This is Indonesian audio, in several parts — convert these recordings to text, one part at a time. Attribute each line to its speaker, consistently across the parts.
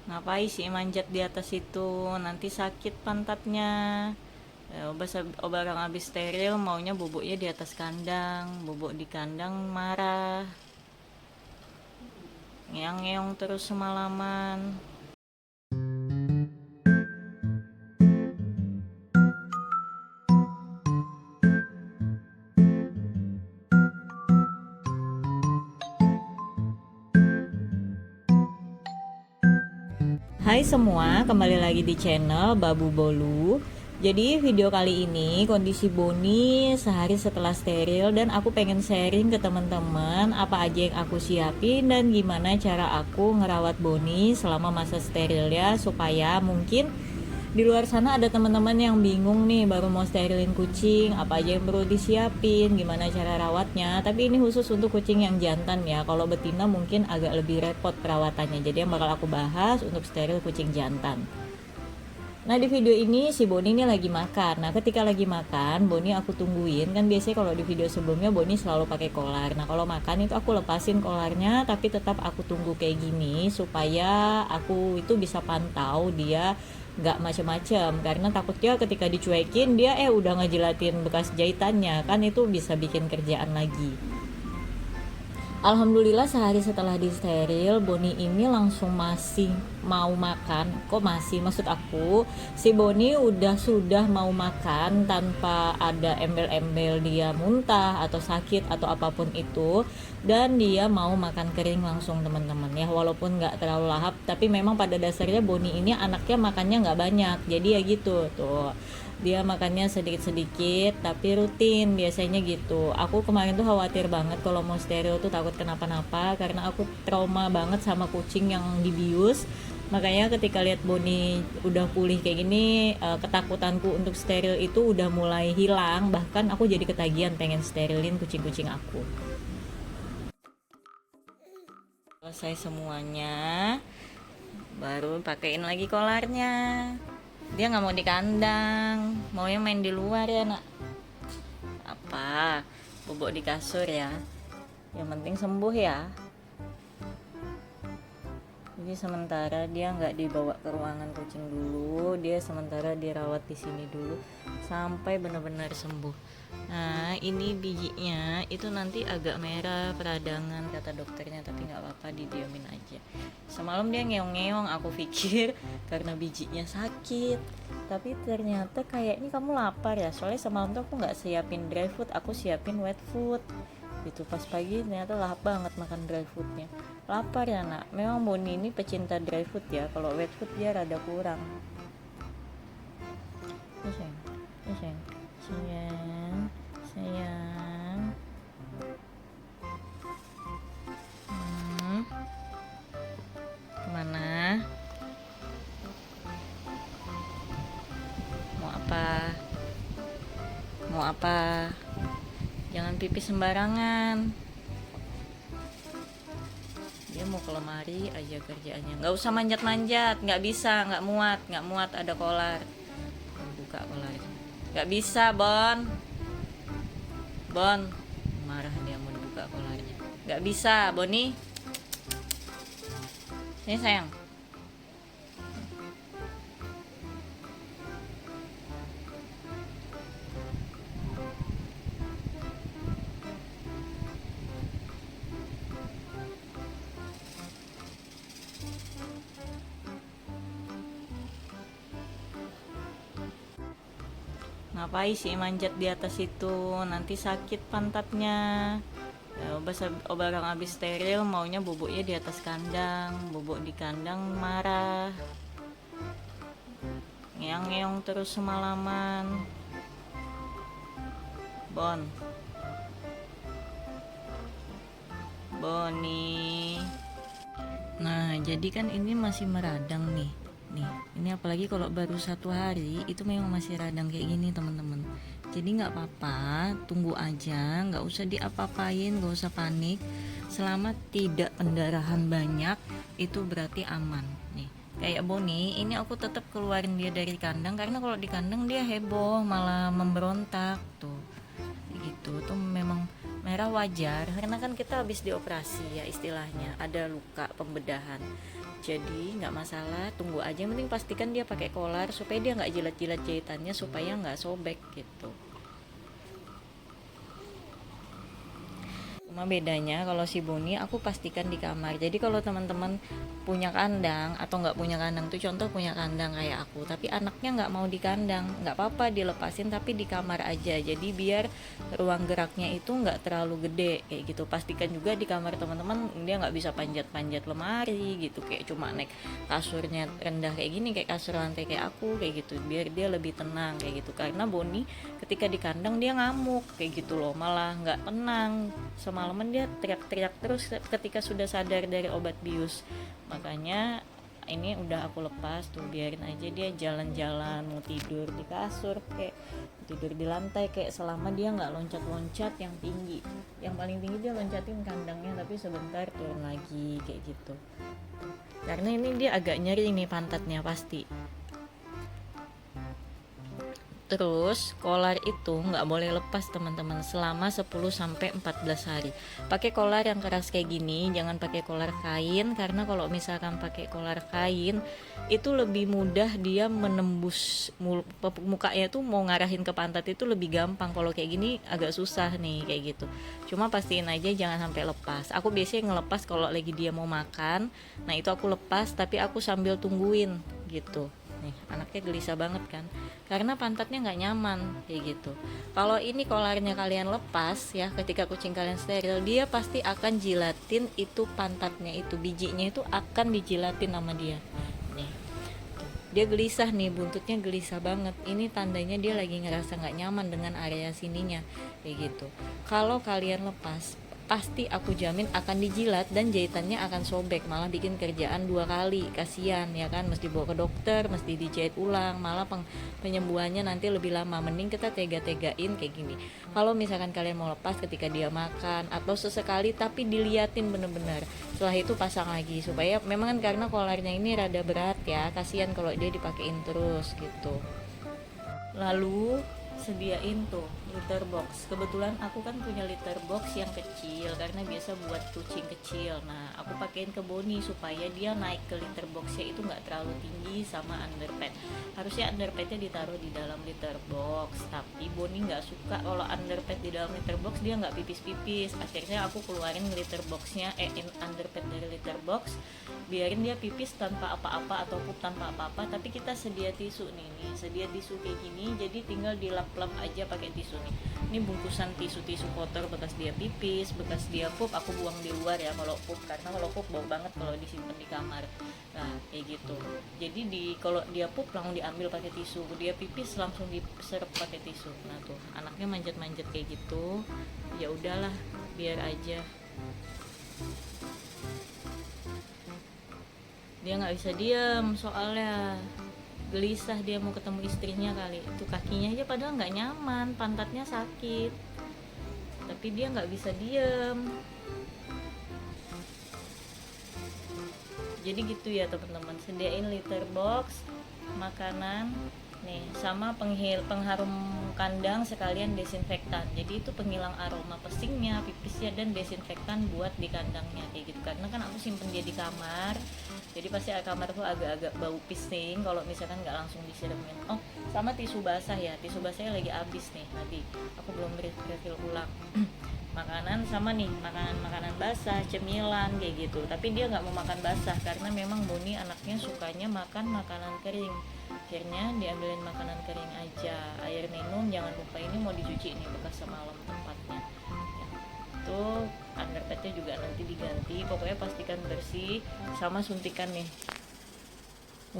Speaker 1: Ngapain sih manjat di atas itu? Nanti sakit pantatnya. Barang habis steril maunya bubuknya di atas kandang. Bubuk di kandang marah. Ngeong-ngeong terus semalaman. Hai semua, kembali lagi di channel Babu Bolu. Jadi video kali ini kondisi Boni sehari setelah steril, dan aku pengen sharing ke teman-teman apa aja yang aku siapin dan gimana cara aku ngerawat Boni selama masa sterilnya, supaya mungkin di luar sana ada teman-teman yang bingung nih baru mau sterilin kucing, apa aja yang perlu disiapin, gimana cara rawatnya. Tapi ini khusus untuk kucing yang jantan ya. Kalau betina mungkin agak lebih repot perawatannya. Jadi yang bakal aku bahas untuk steril kucing jantan. Nah di video ini si Boni ini lagi makan. Nah ketika lagi makan, Boni aku tungguin. Kan biasanya kalau di video sebelumnya Boni selalu pakai kolar. Nah kalau makan itu aku lepasin kolarnya, tapi tetap aku tunggu kayak gini supaya aku itu bisa pantau dia nggak macem-macem. Karena takutnya ketika dicuekin dia udah ngejilatin bekas jahitannya, kan itu bisa bikin kerjaan lagi. Alhamdulillah sehari setelah di steril, Boni ini langsung masih mau makan. Kok masih? Maksud aku, si Boni sudah mau makan tanpa ada embel-embel dia muntah atau sakit atau apapun itu, dan dia mau makan kering langsung teman-teman ya. Walaupun nggak terlalu lahap, tapi memang pada dasarnya Boni ini anaknya makannya nggak banyak. Jadi ya gitu tuh, dia makannya sedikit-sedikit tapi rutin biasanya gitu. Aku kemarin tuh khawatir banget kalau mau steril tuh, takut kenapa-napa karena aku trauma banget sama kucing yang dibius. Makanya ketika lihat Boni udah pulih kayak gini, ketakutanku untuk steril itu udah mulai hilang. Bahkan aku jadi ketagihan pengen sterilin kucing-kucing aku. Selesai semuanya, baru pakein lagi kolarnya. Dia nggak mau di kandang, maunya main di luar ya nak. Apa, bobok di kasur ya, yang penting sembuh ya. Jadi sementara dia nggak dibawa ke ruangan kucing dulu, dia sementara dirawat di sini dulu sampai benar-benar sembuh. Nah ini bijinya itu nanti agak merah peradangan kata dokternya, tapi nggak apa-apa, didiamin aja. Semalam dia ngeong-ngeong, aku pikir karena bijinya sakit, tapi ternyata kayaknya kamu lapar ya. Soalnya semalam tuh aku nggak siapin dry food, aku siapin wet food gitu. Pas pagi ternyata lahap banget makan dry foodnya. Lapar ya nak. Memang Boni ini pecinta dry food ya, kalau wet food dia rada kurang. Sayang, sayang, sayang, sayang. Kemana? Mau apa? Mau apa? Jangan pipis sembarangan. Dia mau ke lemari aja kerjaannya. Nggak usah manjat-manjat, nggak bisa, nggak muat ada kolar. Buka kolarnya. Nggak bisa, Bon. Bon, marah dia mau dibuka kolarnya. Nggak bisa, Boni. Ini sayang. Ngapain sih manjat di atas itu? Nanti sakit pantatnya. Barang habis steril maunya bubuknya di atas kandang. Bubuk di kandang marah. Ngeong-ngeong terus semalaman. Bon. Boni. Nah, jadi kan ini masih meradang nih. Nih, ini apalagi kalau baru 1 hari itu memang masih radang kayak gini teman-teman. Jadi nggak apa-apa, tunggu aja, nggak usah diapa-apain, nggak usah panik. Selama tidak pendarahan banyak, itu berarti aman. Nih, kayak Boni, ini aku tetap keluarin dia dari kandang karena kalau di kandang dia heboh, malah memberontak tuh. Gitu tuh memang merah wajar karena kan kita habis dioperasi ya, istilahnya ada luka pembedahan. Jadi nggak masalah, tunggu aja, yang penting pastikan dia pakai kolar supaya dia nggak jilat-jilat jahitannya, supaya nggak sobek gitu. Cuma bedanya kalau si Boni aku pastikan di kamar. Jadi kalau teman-teman punya kandang atau nggak punya kandang tuh, contoh punya kandang kayak aku, tapi anaknya nggak mau di kandang, nggak apa-apa dilepasin tapi di kamar aja. Jadi biar ruang geraknya itu nggak terlalu gede kayak gitu. Pastikan juga di kamar teman-teman dia nggak bisa panjat-panjat lemari gitu, kayak cuma naik kasurnya rendah kayak gini, kayak kasur lantai kayak aku kayak gitu, biar dia lebih tenang kayak gitu. Karena Boni ketika di kandang dia ngamuk kayak gitu loh, malah nggak tenang. Semalaman dia teriak-teriak terus ketika sudah sadar dari obat bius. Makanya ini udah aku lepas tuh, biarin aja dia jalan-jalan, mau tidur di kasur kayak tidur di lantai, kayak selama dia nggak loncat-loncat yang tinggi. Yang paling tinggi dia loncatin kandangnya, tapi sebentar turun lagi kayak gitu. Karena ini dia agak nyeri nih pantatnya pasti. Terus kolar itu nggak boleh lepas teman-teman selama 10-14 hari. Pakai kolar yang keras kayak gini, jangan pakai kolar kain, karena kalau misalkan pakai kolar kain itu lebih mudah dia menembus mukanya tuh, mau ngarahin ke pantat itu lebih gampang. Kalau kayak gini agak susah nih kayak gitu. Cuma pastiin aja jangan sampai lepas. Aku biasanya ngelepas kalau lagi dia mau makan. Nah itu aku lepas, tapi aku sambil tungguin gitu. Nih anaknya gelisah banget kan, karena pantatnya nggak nyaman kayak gitu. Kalau ini kolarnya kalian lepas ya, ketika kucing kalian steril, dia pasti akan jilatin itu pantatnya, itu bijinya itu akan dijilatin sama dia. Nih dia gelisah nih, buntutnya gelisah banget. Ini tandanya dia lagi ngerasa nggak nyaman dengan area sininya kayak gitu. Kalau kalian lepas, pasti aku jamin akan dijilat dan jahitannya akan sobek, malah bikin kerjaan 2 kali. Kasihan ya kan, mesti bawa ke dokter, mesti dijahit ulang, malah penyembuhannya nanti lebih lama. Mending kita tega-tegain kayak gini. Kalau misalkan kalian mau lepas ketika dia makan atau sesekali, tapi diliatin bener-bener, setelah itu pasang lagi, supaya memang kan karena kolarnya ini rada berat ya, kasihan kalau dia dipakein terus gitu. Lalu sediain tuh litter box. Kebetulan aku kan punya litter box yang kecil karena biasa buat kucing kecil. Nah aku pakein ke Boni supaya dia naik ke litter boxnya itu nggak terlalu tinggi sama underpad. Harusnya underpadnya ditaruh di dalam litter box, tapi Boni nggak suka kalau underpad di dalam litter box, dia nggak pipis-pipis. Akhirnya aku keluarin litter boxnya, underpad dari litter box, biarin dia pipis tanpa apa-apa atau pup tanpa apa-apa. Tapi kita sedia tisu nih, sedia tisu kayak gini, jadi tinggal dilap-lap aja pakai tisu nih. Ini bungkusan tisu-tisu kotor bekas dia pipis, bekas dia pup, aku buang di luar ya kalau pup, karena kalau pup bau banget kalau disimpan di kamar. Nah kayak gitu, jadi kalau dia pup langsung diambil pakai tisu, dia pipis langsung diserap pakai tisu. Nah tuh anaknya manjat-manjat kayak gitu, ya udahlah biar aja, dia nggak bisa diem soalnya gelisah, dia mau ketemu istrinya kali. Itu kakinya aja padahal nggak nyaman, pantatnya sakit, tapi dia nggak bisa diem. Jadi gitu ya teman-teman, sediain litter box, makanan nih, sama pengharum kandang sekalian desinfektan. Jadi itu penghilang aroma pesingnya, pipisnya, dan desinfektan buat di kandangnya kayak gitu. Karena kan aku simpen dia di kamar, jadi pasti kamar tuh agak-agak bau pising kalau misalkan nggak langsung disiramin. Oh sama tisu basah ya, tisu basahnya lagi habis nih, tadi aku belum refill ulang. Makanan sama nih, makanan basah, cemilan kayak gitu, tapi dia nggak mau makan basah karena memang Boni anaknya sukanya makan makanan kering. Akhirnya diambilin makanan kering aja. Air minum jangan lupa, ini mau dicuci nih bekas semalam tempatnya ya. Tuh underpadnya juga nanti diganti, pokoknya pastikan bersih. Sama suntikan nih,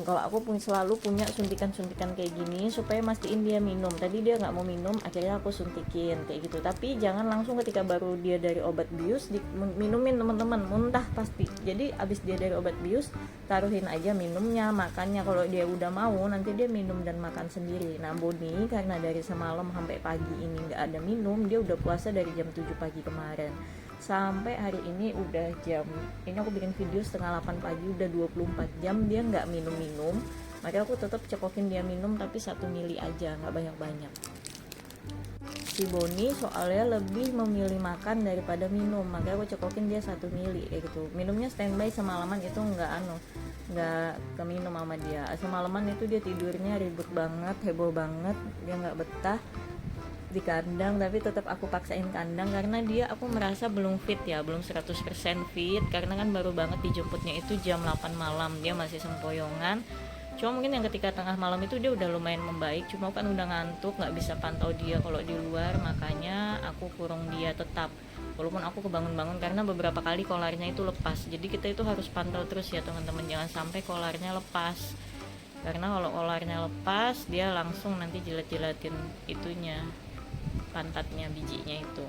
Speaker 1: kalau aku selalu punya suntikan-suntikan kayak gini supaya mastiin dia minum. Tadi dia nggak mau minum, akhirnya aku suntikin kayak gitu. Tapi jangan langsung ketika baru dia dari obat bius minumin teman-teman, muntah pasti. Jadi abis dia dari obat bius, taruhin aja minumnya, makannya. Kalau dia udah mau, nanti dia minum dan makan sendiri. Nah Boni karena dari semalam sampai pagi ini nggak ada minum, dia udah puasa dari jam 7 pagi kemarin sampai hari ini udah ini aku bikin video setengah 8 pagi, udah 24 jam dia nggak minum. Makanya aku tetap cekokin dia minum, tapi 1 mili aja, nggak banyak-banyak. si Boni soalnya lebih memilih makan daripada minum, makanya aku cekokin dia 1 mili gitu. Minumnya standby semalaman itu nggak keminum sama dia. Semalaman itu dia tidurnya ribut banget, heboh banget, dia nggak betah di kandang, tapi tetap aku paksain kandang karena aku merasa belum fit ya, belum 100% fit karena kan baru banget dijemputnya itu jam 8 malam, dia masih sempoyongan. Cuma mungkin yang ketika tengah malam itu dia udah lumayan membaik, cuma kan udah ngantuk, nggak bisa pantau dia kalau di luar, makanya aku kurung dia tetap. Walaupun aku kebangun-bangun karena beberapa kali kolarnya itu lepas, jadi kita itu harus pantau terus ya teman-teman, jangan sampai kolarnya lepas. Karena kalau kolarnya lepas, dia langsung nanti jilat-jilatin itunya, pantatnya, bijinya itu.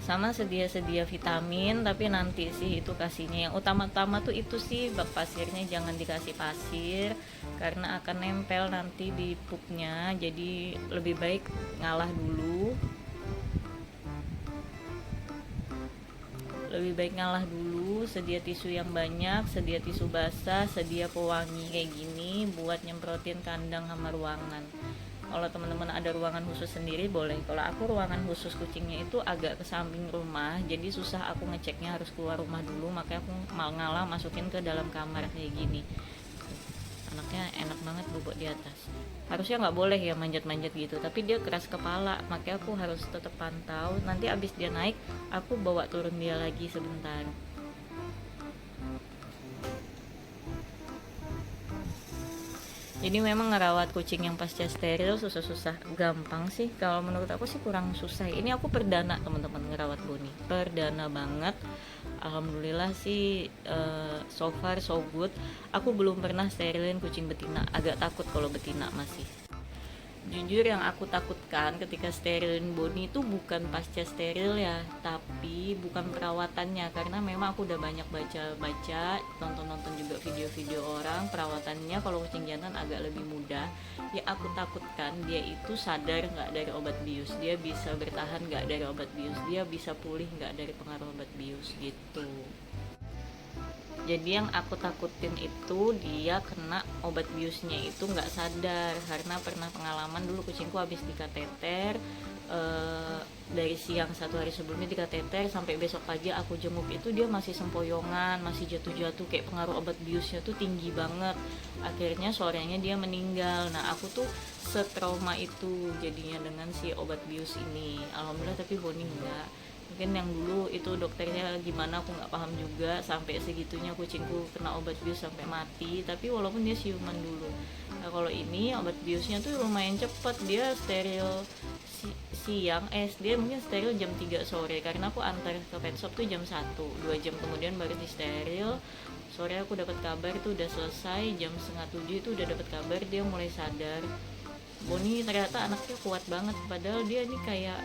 Speaker 1: Sama sedia vitamin, tapi nanti sih itu kasihnya, yang utama-tama tuh itu sih, bak pasirnya jangan dikasih pasir karena akan nempel nanti di pupnya, jadi lebih baik ngalah dulu, sedia tisu yang banyak, sedia tisu basah, sedia pewangi kayak gini buat nyemprotin kandang sama ruangan. Kalau teman-teman ada ruangan khusus sendiri boleh. Kalau aku ruangan khusus kucingnya itu agak ke samping rumah, jadi susah aku ngeceknya, harus keluar rumah dulu, makanya aku ngalah masukin ke dalam kamar kayak gini. Anaknya enak banget bubuk di atas. Harusnya nggak boleh ya manjat-manjat gitu, tapi dia keras kepala, makanya aku harus tetap pantau. Nanti abis dia naik, aku bawa turun dia lagi sebentar. Jadi memang ngerawat kucing yang pasca steril susah-susah, gampang sih kalau menurut aku sih, kurang susah. Ini aku perdana teman-teman ngerawat Boni, perdana banget. Alhamdulillah sih, so far so good. Aku belum pernah sterilin kucing betina, agak takut kalau betina masih. Jujur yang aku takutkan ketika sterilin Boni itu bukan pasca steril ya, tapi bukan perawatannya, karena memang aku udah banyak baca-baca, nonton juga video-video orang perawatannya kalau kucing jantan agak lebih mudah. Ya aku takutkan dia itu sadar nggak dari obat bius, dia bisa bertahan nggak dari obat bius, dia bisa pulih nggak dari pengaruh obat bius gitu. Jadi yang aku takutin itu dia kena obat biusnya itu nggak sadar, karena pernah pengalaman dulu kucingku habis dikateter, dari siang 1 hari sebelumnya dikateter sampai besok pagi aku jenguk itu dia masih sempoyongan, masih jatuh-jatuh, kayak pengaruh obat biusnya tuh tinggi banget. Akhirnya sorenya dia meninggal. Nah aku tuh setrauma itu jadinya dengan si obat bius ini. Alhamdulillah tapi Boni enggak. Mungkin yang dulu itu dokternya gimana aku nggak paham juga, sampai segitunya kucingku kena obat bius sampai mati, tapi walaupun dia siuman dulu. Nah kalau ini obat biusnya tuh lumayan cepet, dia steril siang, dia mungkin steril jam 3 sore, karena aku antar ke pet shop tuh jam 1, 2 jam kemudian baru di steril. Sore aku dapat kabar itu udah selesai, jam 6:30 itu udah dapat kabar dia mulai sadar. Boni ternyata anaknya kuat banget, padahal dia ini kayak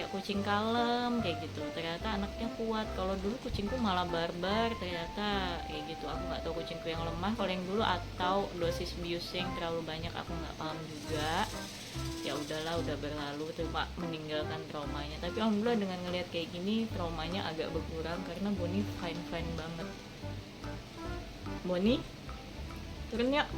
Speaker 1: kucing kalem kayak gitu, ternyata anaknya kuat. Kalau dulu kucingku malah barbar ternyata kayak gitu. Aku nggak tahu kucingku yang lemah kalau yang dulu, atau dosis biusnya yang terlalu banyak, aku nggak paham juga. Ya udahlah, udah berlalu tuh Pak, meninggalkan traumanya. Tapi alhamdulillah dengan ngelihat kayak gini traumanya agak berkurang karena Boni fine banget. Boni turun yuk.